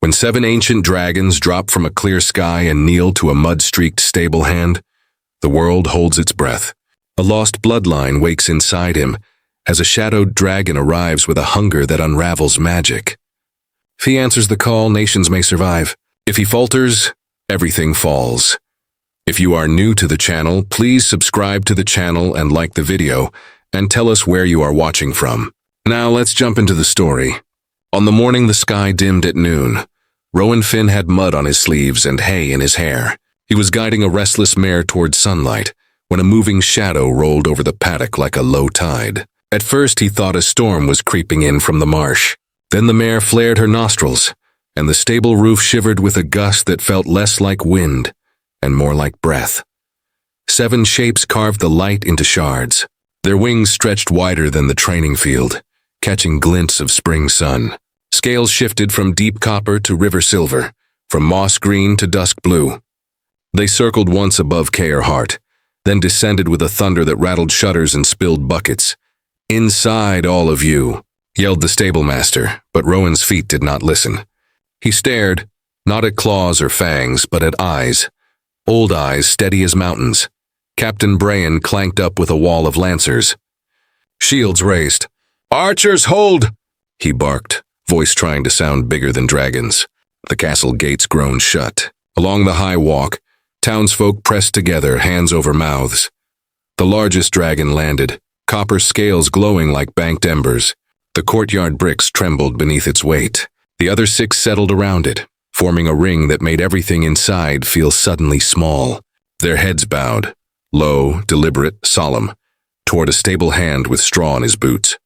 When 7 ancient dragons drop from a clear sky and kneel to a mud-streaked stable hand, the world holds its breath. A lost bloodline wakes inside him as a shadowed dragon arrives with a hunger that unravels magic. If he answers the call, nations may survive. If he falters, everything falls. If you are new to the channel, please subscribe to the channel and like the video, and tell us where you are watching from. Now let's jump into the story. On the morning the sky dimmed at noon, Rowan Finn had mud on his sleeves and hay in his hair. He was guiding a restless mare toward sunlight when a moving shadow rolled over the paddock like a low tide. At first he thought a storm was creeping in from the marsh. Then the mare flared her nostrils, and the stable roof shivered with a gust that felt less like wind and more like breath. 7 shapes carved the light into shards. Their wings stretched wider than the training field, catching glints of spring sun. Scales shifted from deep copper to river silver, from moss green to dusk blue. They circled once above Kaer Hart, then descended with a thunder that rattled shutters and spilled buckets. "Inside, all of you," yelled the stablemaster, but Rowan's feet did not listen. He stared, not at claws or fangs, but at eyes. Old eyes steady as mountains. Captain Brayan clanked up with a wall of lancers. Shields raised. "Archers, hold!" he barked, voice trying to sound bigger than dragons. The castle gates groaned shut. Along the high walk, townsfolk pressed together, hands over mouths. The largest dragon landed, copper scales glowing like banked embers. The courtyard bricks trembled beneath its weight. The other 6 settled around it, forming a ring that made everything inside feel suddenly small. Their heads bowed, low, deliberate, solemn, toward a stable hand with straw in his boots.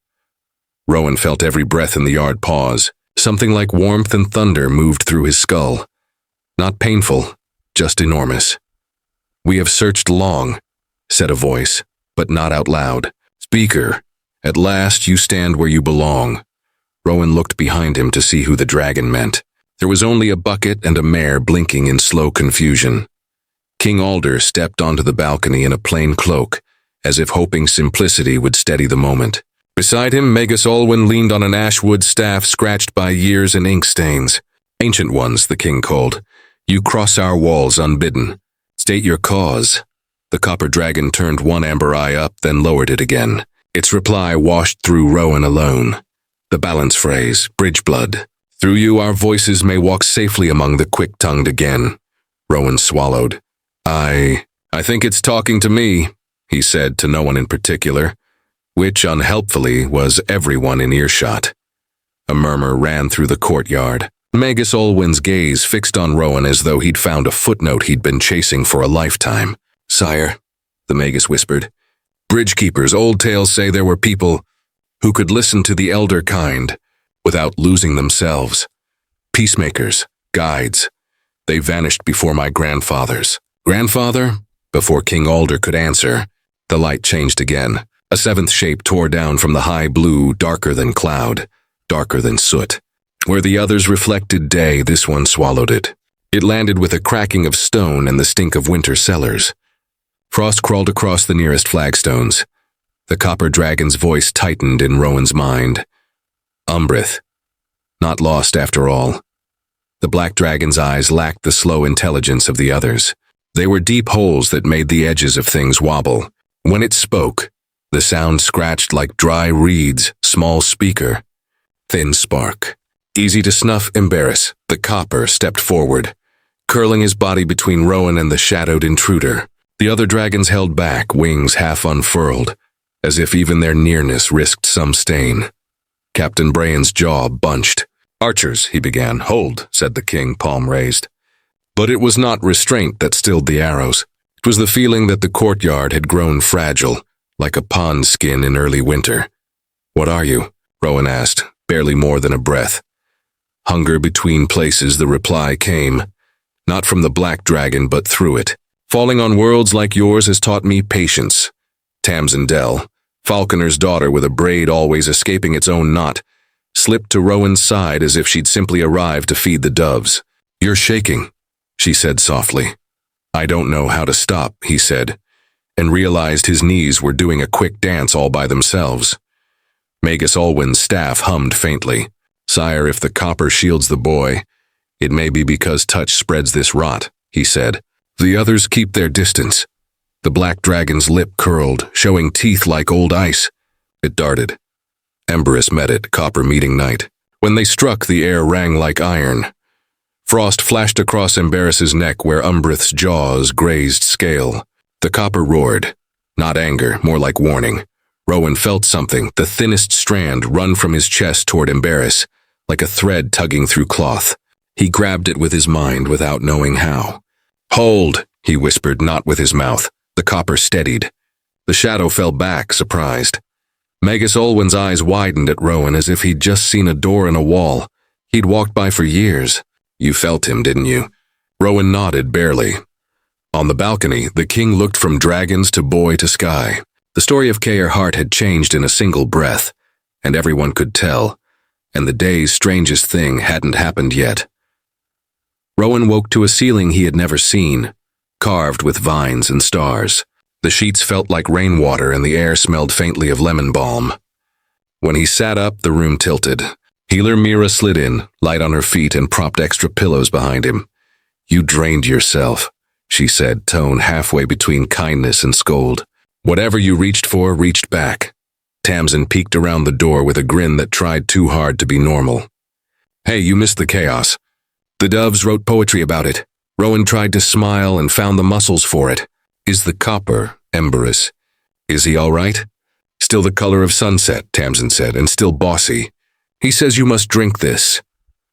Rowan felt every breath in the yard pause. Something like warmth and thunder moved through his skull. Not painful, just enormous. "We have searched long," said a voice, but not out loud. "Speaker, at last you stand where you belong." Rowan looked behind him to see who the dragon meant. There was only a bucket and a mare blinking in slow confusion. King Alder stepped onto the balcony in a plain cloak, as if hoping simplicity would steady the moment. Beside him, Magus Olwyn leaned on an ashwood staff scratched by years and ink stains. "Ancient ones," the king called, "you cross our walls unbidden. State your cause." The copper dragon turned one amber eye up, then lowered it again. Its reply washed through Rowan alone. The balance phrase, bridge blood. "Through you our voices may walk safely among the quick-tongued again." Rowan swallowed. I think it's talking to me," he said to no one in particular, which unhelpfully was everyone in earshot. A murmur ran through the courtyard. Magus Olwyn's gaze fixed on Rowan as though he'd found a footnote he'd been chasing for a lifetime. "Sire," the Magus whispered, "bridgekeepers, old tales say there were people who could listen to the elder kind without losing themselves. Peacemakers, guides. They vanished before my grandfathers." "Grandfather?" Before King Alder could answer, the light changed again. A 7th shape tore down from the high blue, darker than cloud, darker than soot. Where the others reflected day, this one swallowed it. It landed with a cracking of stone and the stink of winter cellars. Frost crawled across the nearest flagstones. The copper dragon's voice tightened in Rowan's mind. Umbrith. Not lost after all. The black dragon's eyes lacked the slow intelligence of the others. They were deep holes that made the edges of things wobble. When it spoke, the sound scratched like dry reeds, small speaker. Thin spark. Easy to snuff, embarrass. The copper stepped forward, curling his body between Rowan and the shadowed intruder. The other dragons held back, wings half unfurled, as if even their nearness risked some stain. Captain Brayan's jaw bunched. "Archers," he began. "Hold," said the king, palm raised. But it was not restraint that stilled the arrows. It was the feeling that the courtyard had grown fragile, like a pond skin in early winter. "What are you?" Rowan asked, barely more than a breath. Hunger between places, the reply came. Not from the black dragon, but through it. "Falling on worlds like yours has taught me patience." Tamsin Dell, Falconer's daughter with a braid always escaping its own knot, slipped to Rowan's side as if she'd simply arrived to feed the doves. "You're shaking," she said softly. "I don't know how to stop," he said, and realized his knees were doing a quick dance all by themselves. Magus Olwyn's staff hummed faintly. "Sire, if the copper shields the boy, It may be because touch spreads this rot, he said. The others keep their distance. The black dragon's lip curled, showing teeth like old ice. It darted. Emberus met it, copper meeting night. When they struck, the air rang like iron. Frost flashed across Emberus's neck where Umbrith's jaws grazed scale. The copper roared. Not anger, more like warning. Rowan felt something, the thinnest strand, run from his chest toward Emberus, like a thread tugging through cloth. He grabbed it with his mind without knowing how. Hold, he whispered, not with his mouth. The copper steadied. The shadow fell back, surprised. Magus Olwen's eyes widened at Rowan as if he'd just seen a door in a wall. He'd walked by for years. You felt him, didn't you? Rowan nodded, barely. On the balcony, the king looked from dragons to boy to sky. The story of Caer Hart had changed in a single breath, and everyone could tell, and the day's strangest thing hadn't happened yet. Rowan woke to a ceiling he had never seen, carved with vines and stars. The sheets felt like rainwater and the air smelled faintly of lemon balm. When he sat up, the room tilted. Healer Mira slid in, light on her feet, and propped extra pillows behind him. You drained yourself, she said, tone halfway between kindness and scold. Whatever you reached for reached back. Tamsin peeked around the door with a grin that tried too hard to be normal. Hey, you missed the chaos. The doves wrote poetry about it. Rowan tried to smile and found the muscles for it. Is the copper, Emberus? Is he all right? Still the color of sunset, Tamsin said, and still bossy. He says you must drink this.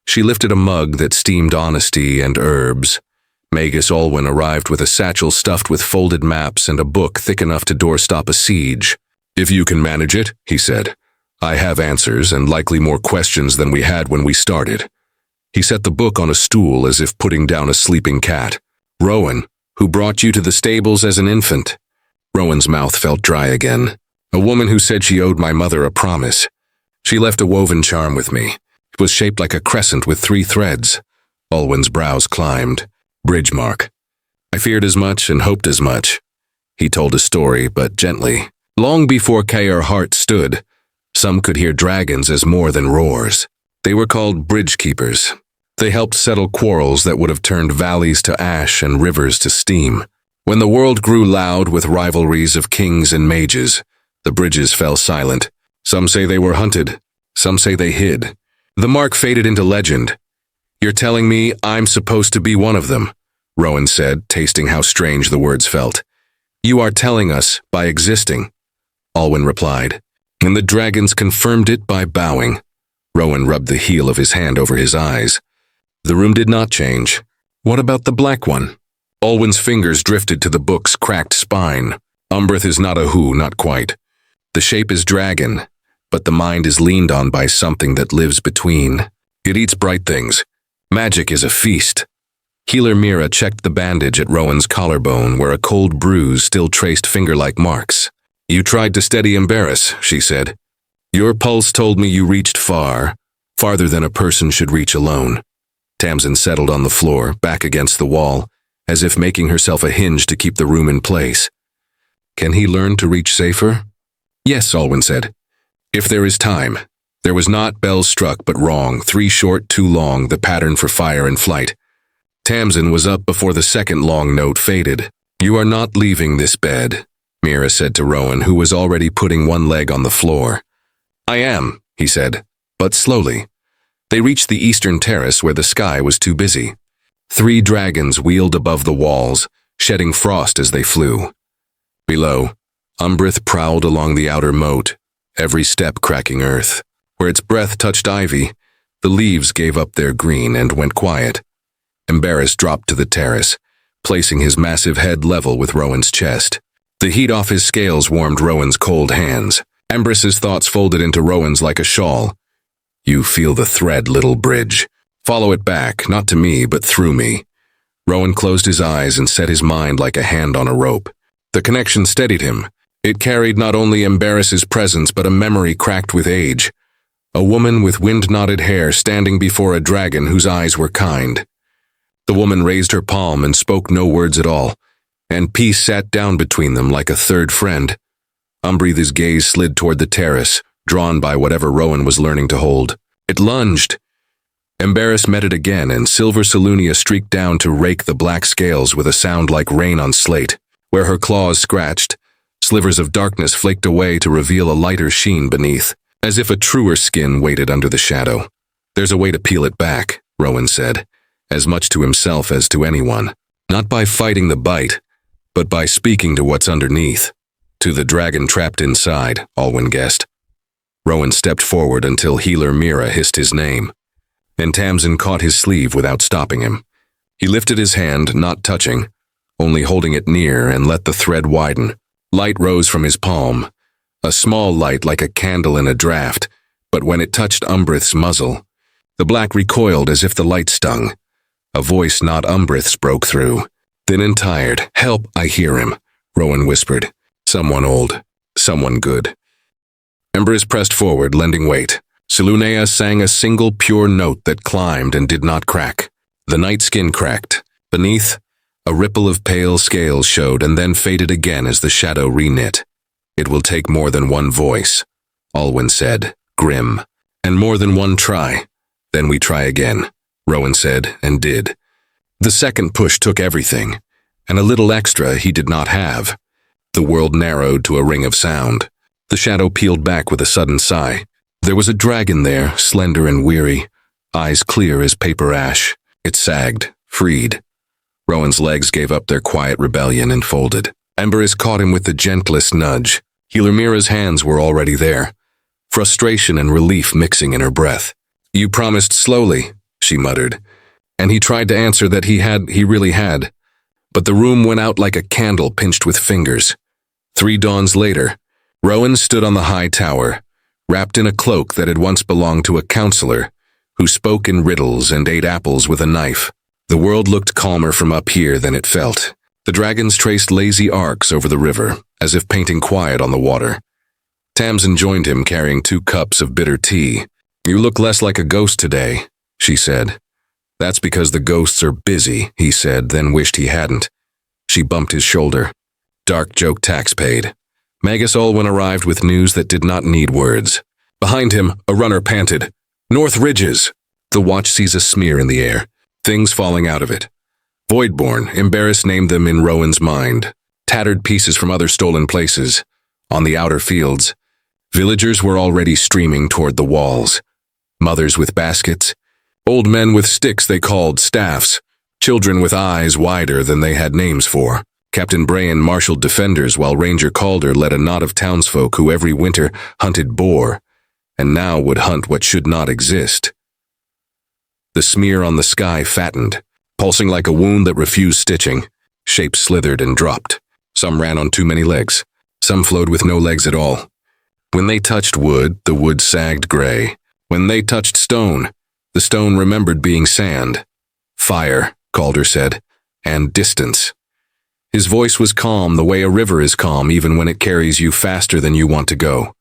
She lifted a mug that steamed honesty and herbs. Magus Olwen arrived with a satchel stuffed with folded maps and a book thick enough to doorstop a siege. If you can manage it, he said. I have answers and likely more questions than we had when we started. He set the book on a stool as if putting down a sleeping cat. Rowan, who brought you to the stables as an infant. Rowan's mouth felt dry again. A woman who said she owed my mother a promise. She left a woven charm with me. It was shaped like a crescent with 3 threads. Olwen's brows climbed. Bridge mark. I feared as much and hoped as much. He told a story, but gently. Long before Caer Hart stood, some could hear dragons as more than roars. They were called bridge keepers. They helped settle quarrels that would have turned valleys to ash and rivers to steam. When the world grew loud with rivalries of kings and mages, the bridges fell silent. Some say they were hunted. Some say they hid. The mark faded into legend. You're telling me I'm supposed to be one of them, Rowan said, tasting how strange the words felt. You are telling us by existing, Olwen replied. And the dragons confirmed it by bowing. Rowan rubbed the heel of his hand over his eyes. The room did not change. What about the black one? Olwen's fingers drifted to the book's cracked spine. Umbrith is not a who, not quite. The shape is dragon, but the mind is leaned on by something that lives between. It eats bright things. Magic is a feast. Healer Mira checked the bandage at Rowan's collarbone where a cold bruise still traced finger-like marks. You tried to steady Emberus, she said. Your pulse told me you reached far, farther than a person should reach alone. Tamsin settled on the floor, back against the wall, as if making herself a hinge to keep the room in place. Can he learn to reach safer? Yes, Olwen said. If there is time. There was not bells struck, but wrong, 3 short, 2 long, the pattern for fire and flight. Tamsin was up before the second long note faded. You are not leaving this bed, Mira said to Rowan, who was already putting one leg on the floor. I am, he said, but slowly. They reached the eastern terrace where the sky was too busy. 3 dragons wheeled above the walls, shedding frost as they flew. Below, Umbrith prowled along the outer moat, every step cracking earth. Where its breath touched ivy, the leaves gave up their green and went quiet. Emberus dropped to the terrace, placing his massive head level with Rowan's chest. The heat off his scales warmed Rowan's cold hands. Emberus's thoughts folded into Rowan's like a shawl. You feel the thread, little bridge. Follow it back, not to me, but through me. Rowan closed his eyes and set his mind like a hand on a rope. The connection steadied him. It carried not only Emberus's presence, but a memory cracked with age. A woman with wind-knotted hair standing before a dragon whose eyes were kind. The woman raised her palm and spoke no words at all, and peace sat down between them like a third friend. Umbrith's gaze slid toward the terrace, drawn by whatever Rowan was learning to hold. It lunged. Embarrass met it again, and Silver Salunia streaked down to rake the black scales with a sound like rain on slate. Where her claws scratched, slivers of darkness flaked away to reveal a lighter sheen beneath, as if a truer skin waited under the shadow. "There's a way to peel it back," Rowan said, as much to himself as to anyone. "Not by fighting the bite, but by speaking to what's underneath." To the dragon trapped inside, Alwyn guessed. Rowan stepped forward until Healer Mira hissed his name. Then Tamsin caught his sleeve without stopping him. He lifted his hand, not touching, only holding it near, and let the thread widen. Light rose from his palm, a small light like a candle in a draught, but when it touched Umbrith's muzzle, the black recoiled as if the light stung. A voice not Umbrith's broke through. Thin and tired. "Help, I hear him," Rowan whispered. "Someone old, someone good." Embrith pressed forward, lending weight. Salunea sang a single pure note that climbed and did not crack. The night skin cracked. Beneath, a ripple of pale scales showed and then faded again as the shadow reknit. "It will take more than one voice," Alwyn said, grim. "And more than one try. Then we try again," Rowan said, and did. The second push took everything, and a little extra he did not have. The world narrowed to a ring of sound. The shadow peeled back with a sudden sigh. There was a dragon there, slender and weary, eyes clear as paper ash. It sagged, freed. Rowan's legs gave up their quiet rebellion and folded. Embarrass caught him with the gentlest nudge. Healer Mira's hands were already there, frustration and relief mixing in her breath. "You promised slowly," she muttered, and he tried to answer that he really had. But the room went out like a candle pinched with fingers. 3 dawns later, Rowan stood on the high tower, wrapped in a cloak that had once belonged to a counselor, who spoke in riddles and ate apples with a knife. The world looked calmer from up here than it felt. The dragons traced lazy arcs over the river, as if painting quiet on the water. Tamsin joined him, carrying 2 cups of bitter tea. "You look less like a ghost today," she said. "That's because the ghosts are busy," he said, then wished he hadn't. She bumped his shoulder. Dark joke, tax paid. Magus Olwyn arrived with news that did not need words. Behind him, a runner panted. "North Ridges!" The watch sees a smear in the air, things falling out of it. Voidborn, embarrassed, named them in Rowan's mind. Tattered pieces from other stolen places. On the outer fields, villagers were already streaming toward the walls. Mothers with baskets, old men with sticks they called staffs, children with eyes wider than they had names for. Captain Brayan marshaled defenders while Ranger Calder led a knot of townsfolk who every winter hunted boar, and now would hunt what should not exist. The smear on the sky fattened, pulsing like a wound that refused stitching. Shapes slithered and dropped. Some ran on too many legs. Some flowed with no legs at all. When they touched wood, the wood sagged gray. When they touched stone, the stone remembered being sand. "Fire," Calder said, "and distance." His voice was calm the way a river is calm even when it carries you faster than you want to go.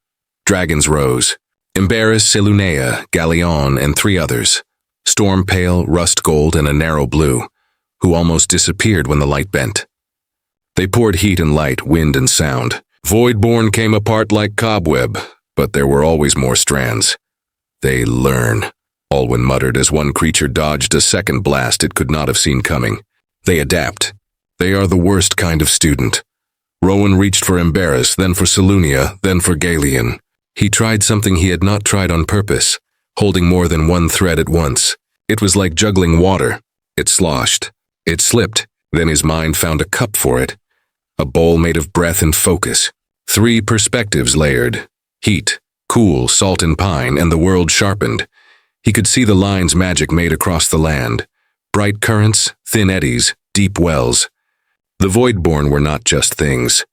Dragons rose. Embarrass, Salunea, Galleon, and 3 others. Storm Pale, Rust Gold, and a narrow blue, who almost disappeared when the light bent. They poured heat and light, wind and sound. Voidborn came apart like cobweb, but there were always more strands. "They learn," Alwyn muttered as one creature dodged a second blast it could not have seen coming. "They adapt. They are the worst kind of student." Rowan reached for Embarrass, then for Salunia, then for Galleon. He tried something he had not tried on purpose, holding more than one thread at once. It was like juggling water. It sloshed. It slipped. Then his mind found a cup for it. A bowl made of breath and focus. 3 perspectives layered. Heat, cool, salt and pine, and the world sharpened. He could see the lines magic made across the land. Bright currents, thin eddies, deep wells. The Voidborn were not just things.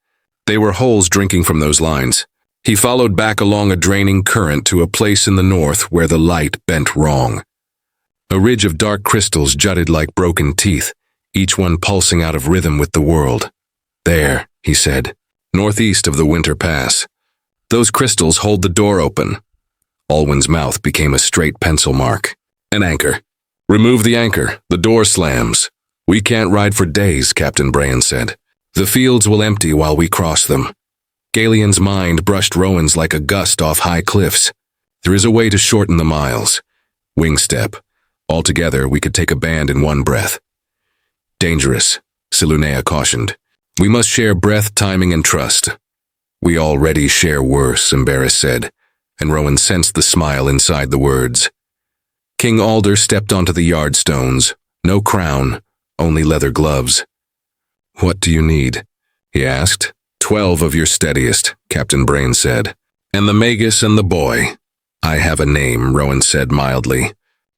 They were holes drinking from those lines. He followed back along a draining current to a place in the north where the light bent wrong. A ridge of dark crystals jutted like broken teeth, each one pulsing out of rhythm with the world. "There," he said, "northeast of the Winter Pass. Those crystals hold the door open." Alwyn's mouth became a straight pencil mark. "An anchor. Remove the anchor. The door slams." "We can't ride for days," Captain Brayan said. "The fields will empty while we cross them." Galleon's mind brushed Rowan's like a gust off high cliffs. "There is a way to shorten the miles. Wingstep. Altogether, we could take a band in one breath. Dangerous, Silunea cautioned. We must share breath, timing, and trust. We already share worse, Embarrass said, and Rowan sensed the smile inside the words. King Alder stepped onto the yardstones. No crown, only leather gloves. What do you need? He asked. 12 of your steadiest, Captain Brain said. And the Magus and the boy. I have a name, Rowan said mildly.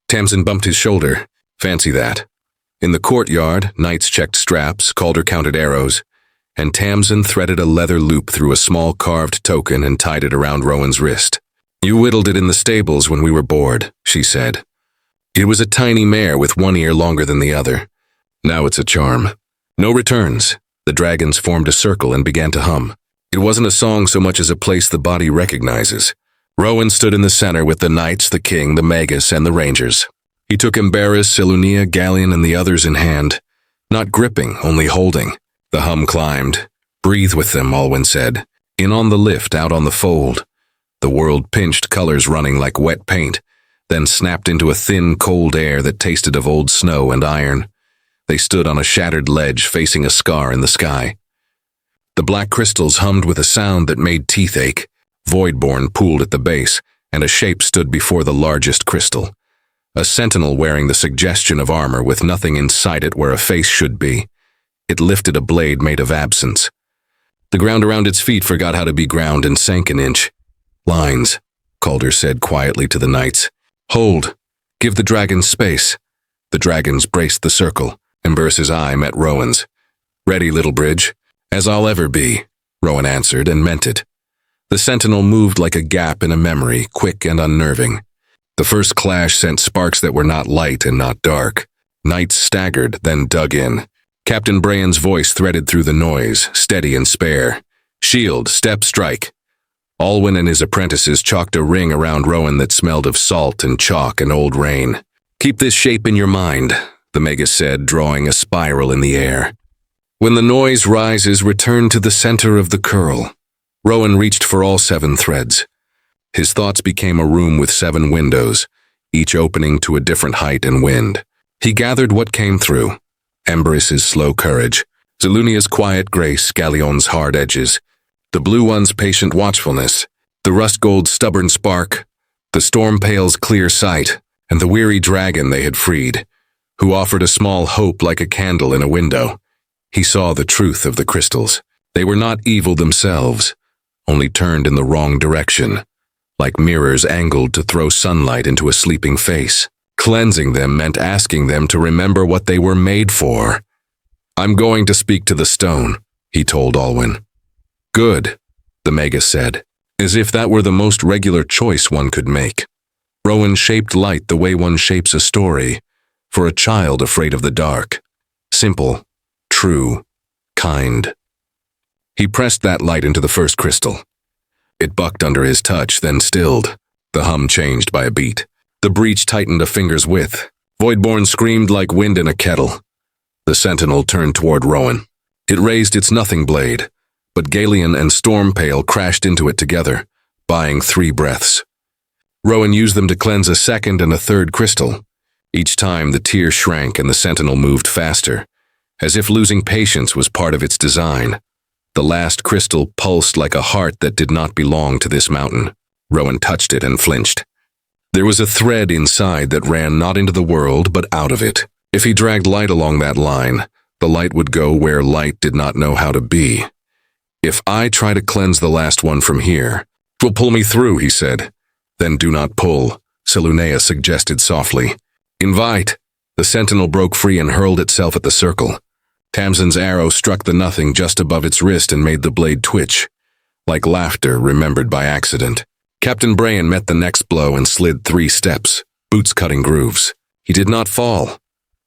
Tamsin bumped his shoulder. Fancy that. In the courtyard, knights checked straps, Calder counted arrows, and Tamsin threaded a leather loop through a small carved token and tied it around Rowan's wrist. You whittled it in the stables when we were bored, she said. It was a tiny mare with one ear longer than the other. Now it's a charm. No returns. The dragons formed a circle and began to hum. It wasn't a song so much as a place the body recognizes. Rowan stood in the center with the knights, the king, the magus, and the rangers. He took Embarrass, Silunea, Galleon, and the others in hand. Not gripping, only holding. The hum climbed. Breathe with them, Alwyn said. In on the lift, out on the fold. The world pinched, colors running like wet paint, then snapped into a thin, cold air that tasted of old snow and iron. They stood on a shattered ledge facing a scar in the sky. The black crystals hummed with a sound that made teeth ache. Voidborn pooled at the base, and a shape stood before the largest crystal. A sentinel wearing the suggestion of armor with nothing inside it where a face should be. It lifted a blade made of absence. The ground around its feet forgot how to be ground and sank an inch. Lines, Calder said quietly to the knights. Hold. Give the dragons space. The dragons braced the circle. Embarrass's eye met Rowan's. Ready, Little Bridge. As I'll ever be, Rowan answered and meant it. The sentinel moved like a gap in a memory, quick and unnerving. The first clash sent sparks that were not light and not dark. Knights staggered, then dug in. Captain Brain's voice threaded through the noise, steady and spare. Shield, step, strike. Alwyn and his apprentices chalked a ring around Rowan that smelled of salt and chalk and old rain. Keep this shape in your mind, the Magus said, drawing a spiral in the air. When the noise rises, return to the center of the curl. Rowan reached for all 7 threads. His thoughts became a room with 7 windows, each opening to a different height and wind. He gathered what came through. Embarrass's slow courage, Zilunea's quiet grace, Galleon's hard edges, the blue one's patient watchfulness, the rust gold's stubborn spark, the storm pale's clear sight, and the weary dragon they had freed, who offered a small hope like a candle in a window. He saw the truth of the crystals. They were not evil themselves, only turned in the wrong direction, like mirrors angled to throw sunlight into a sleeping face. Cleansing them meant asking them to remember what they were made for. I'm going to speak to the stone, he told Alwyn. Good, the Magus said, as if that were the most regular choice one could make. Rowan shaped light the way one shapes a story, for a child afraid of the dark. Simple, true, kind. He pressed that light into the first crystal. It bucked under his touch, then stilled. The hum changed by a beat. The breach tightened a finger's width. Voidborn screamed like wind in a kettle. The sentinel turned toward Rowan. It raised its nothing blade, but Galleon and Stormpale crashed into it together, buying 3 breaths. Rowan used them to cleanse a second and a third crystal. Each time the tear shrank and the sentinel moved faster, as if losing patience was part of its design. The last crystal pulsed like a heart that did not belong to this mountain. Rowan touched it and flinched. There was a thread inside that ran not into the world, but out of it. If he dragged light along that line, the light would go where light did not know how to be. If I try to cleanse the last one from here, it will pull me through, he said. Then do not pull, Silunea suggested softly. Invite. The sentinel broke free and hurled itself at the circle. Tamsin's arrow struck the nothing just above its wrist and made the blade twitch, like laughter remembered by accident. Captain Brain met the next blow and slid 3 steps, boots cutting grooves. He did not fall.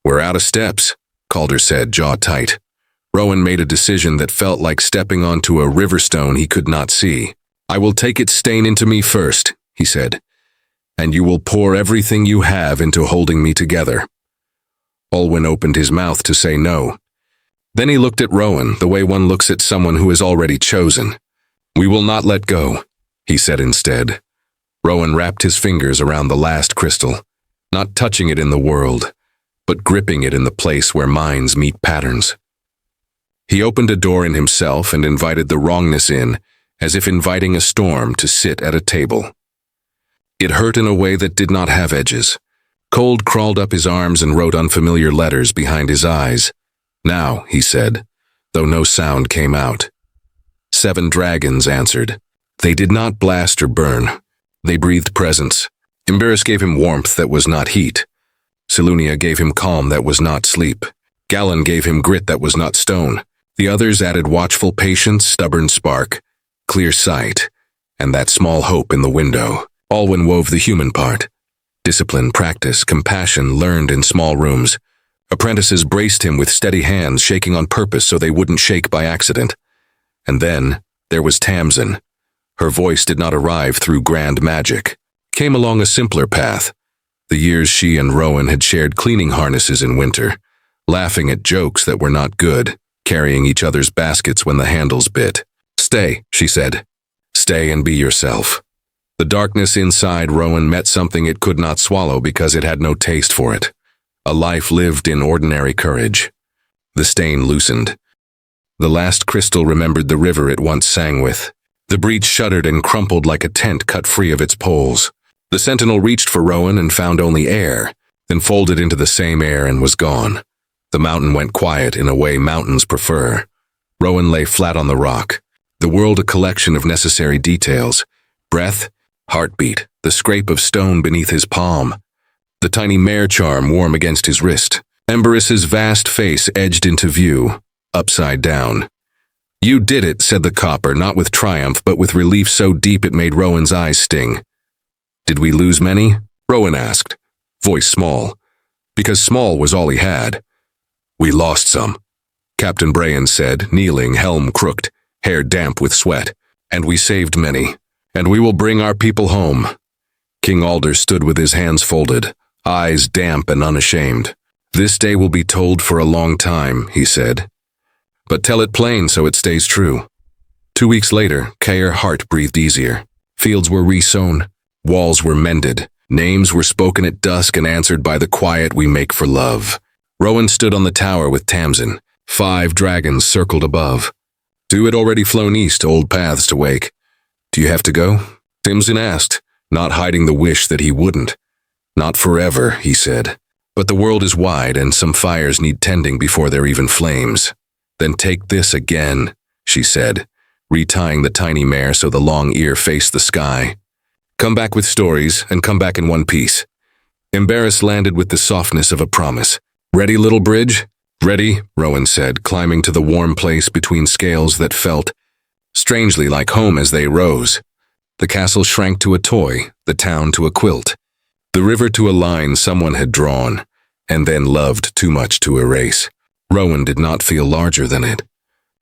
We're out of steps, Calder said, jaw tight. Rowan made a decision that felt like stepping onto a river stone he could not see. I will take its stain into me first, he said, and you will pour everything you have into holding me together. Alwyn opened his mouth to say no. Then he looked at Rowan the way one looks at someone who is already chosen. We will not let go, he said instead. Rowan wrapped his fingers around the last crystal. not touching it in the world, but gripping it in the place where minds meet patterns. He opened a door in himself and invited the wrongness in, as if inviting a storm to sit at a table. It hurt in a way that did not have edges. Cold crawled up his arms and wrote unfamiliar letters behind his eyes. "Now," he said, though no sound came out. 7 dragons answered. They did not blast or burn. They breathed presence. Emberus gave him warmth that was not heat. Silunia gave him calm that was not sleep. Gallon gave him grit that was not stone. The others added watchful patience, stubborn spark, clear sight, and that small hope in the window. Alwyn wove the human part. Discipline, practice, compassion learned in small rooms. Apprentices braced him with steady hands, shaking on purpose so they wouldn't shake by accident. And then there was Tamsin. Her voice did not arrive through grand magic. Came along a simpler path. The years she and Rowan had shared cleaning harnesses in winter, laughing at jokes that were not good, carrying each other's baskets when the handles bit. "Stay," she said. "Stay and be yourself." The darkness inside Rowan met something it could not swallow because it had no taste for it. A life lived in ordinary courage. The stain loosened. The last crystal remembered the river it once sang with. The breach shuddered and crumpled like a tent cut free of its poles. The sentinel reached for Rowan and found only air, then folded into the same air and was gone. The mountain went quiet in a way mountains prefer. Rowan lay flat on the rock, the world a collection of necessary details. Breath, heartbeat, the scrape of stone beneath his palm, the tiny mare charm warm against his wrist. Emberus's vast face edged into view, upside down. "You did it," said the copper, not with triumph, but with relief so deep it made Rowan's eyes sting. "Did we lose many?" Rowan asked, voice small, because small was all he had. "We lost some," Captain Brayan said, kneeling, helm crooked, hair damp with sweat. "And we saved many, and we will bring our people home." King Alder stood with his hands folded, eyes damp and unashamed. "This day will be told for a long time," he said. "But tell it plain so it stays true." 2 weeks later, Kaer Hart breathed easier. Fields were resown, walls were mended, names were spoken at dusk and answered by the quiet we make for love. Rowan stood on the tower with Tamsin. 5 dragons circled above. 2 had already flown east, old paths to wake. "Do you have to go?" Tamsin asked, not hiding the wish that he wouldn't. "Not forever," he said. "But the world is wide and some fires need tending before they're even flames." "Then take this again," she said, retying the tiny mare so the long ear faced the sky. "Come back with stories, and come back in one piece." Emberus landed with the softness of a promise. "Ready, little bridge?" "Ready," Rowan said, climbing to the warm place between scales that felt strangely like home as they rose. The castle shrank to a toy, the town to a quilt, the river to a line someone had drawn, and then loved too much to erase. Rowan did not feel larger than it.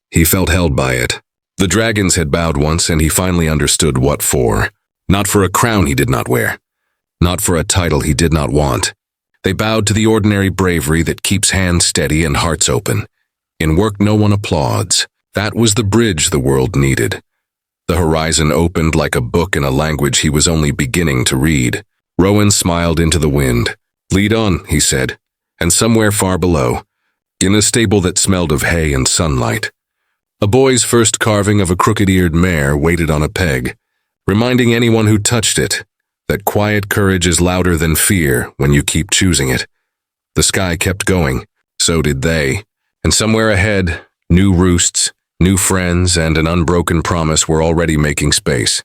He felt held by it. The dragons had bowed once, and he finally understood what for. Not for a crown he did not wear. Not for a title he did not want. They bowed to the ordinary bravery that keeps hands steady and hearts open. In work no one applauds. That was the bridge the world needed. The horizon opened like a book in a language he was only beginning to read. Rowan smiled into the wind. "Lead on," he said, and somewhere far below, in a stable that smelled of hay and sunlight, a boy's first carving of a crooked-eared mare waited on a peg, reminding anyone who touched it that quiet courage is louder than fear when you keep choosing it. The sky kept going, so did they, and somewhere ahead, new roosts, new friends, and an unbroken promise were already making space.